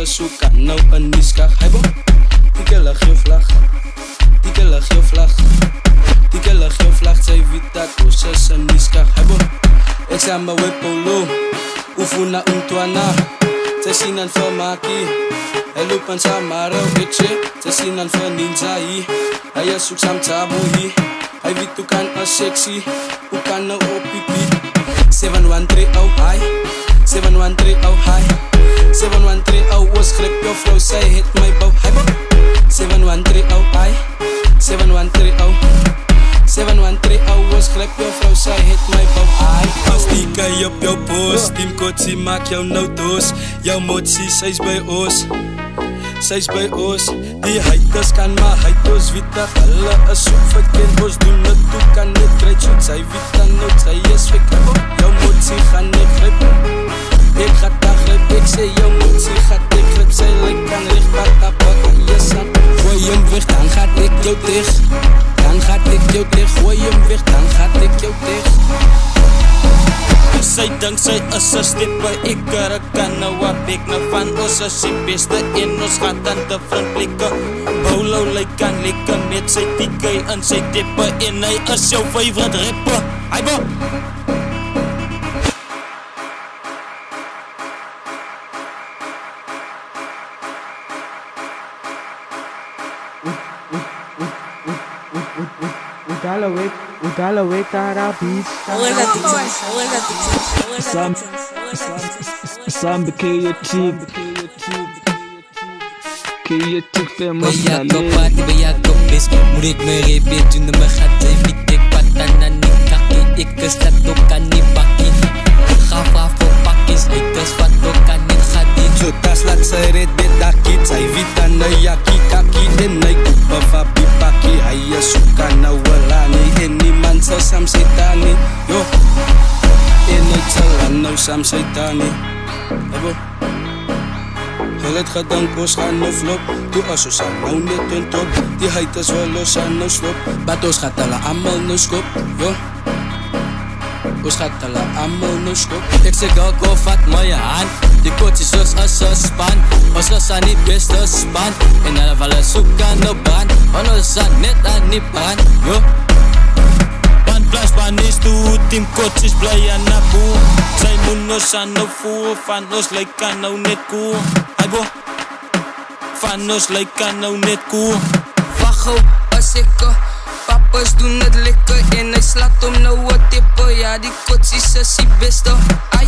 Suka nou een niskag, hy bo. Die lig jou vlag, die lig jou vlag, die lig jou vlag. Sy weet dat ons is een niskag, hy bo. Ek sê my wepolo, ufuna untwana. Sy sien aan vir maki, hy loop aan sa marau ekse. Sy sien aan vir ninja hi, hy is soek sam tabu hi. Hy weet hoe kan een sexy, hoe kan nou op pipi. 713 oh hi, 713 oh hi. 713 oh was grip your flow, say hit my bow, hi bow. 713 oh I, 713 oh, 713 oh was grip your flow, say hit my bow, I. As die kei op jou post, team kotsie maak jou nou doos. Jou motsie, sy's by ons, sy's by ons. Die haters kan maar hyt ons, weet dat hulle is soek verkeerd. Ons doen het, toe kan net krijt soet. Sy weet dan nooit, sy is fik, jou motsie gaan net grip. Ek gaat daar grip, ek sê jou motsie gaat ek grip. Sy lyk kan recht, wat dat bakka is aan. Gooi hem weg, dan gaat ek jou teg. Dan gaat ek jou teg, gooi hem weg, dan gaat ek jou teg. Sy dink sy is een stipper, ek kan nou wat ek nou van ons is die beste en ons gaat aan different plekke. Boulo lyk kan lekker met sy tikkie in sy tippe en hy is jou favorite rapper. Hy bo! Udala wait Arabis. Samba creative famous. Baya ko party, baya ko bis. Murid merepet, juna merhati. Bitek patanan ni kaki. Ikas latukan ni baki. Khafafo pakis, ikas fatokan ni khadi. Jotas lat sy red bedakit. Sy vita na yaki kaki. En hy kupa fabi paki. Hy is suka na wala ni. En niemand sal sam setani. Yo. En hy sal nou sam setani. Ebo. Hulle het gedink ons gaan nou flop. Toe as ons aan nou net on top. Die haters wil ons aan nou slop. But ons gaat hulle amal nou skop. Yo. Ons gaat hulle amal nou skop. Ek sê go vat my hand. Die coaches soos is een span. Ons is aan die beste span. En hulle wil soek aan nou brand. Want ons is net aan die brand. Yo. Plus van is toe, team coaches bly aan na boel. Sy moet ons aan nou voel, van ons lyk kan nou net cool. Hy bo, van ons lyk kan nou net cool. Wacht gauw, as ek, papas doen het lekker en hy slaat om nou wat tippe. Ja, die coaches is die beste, ai.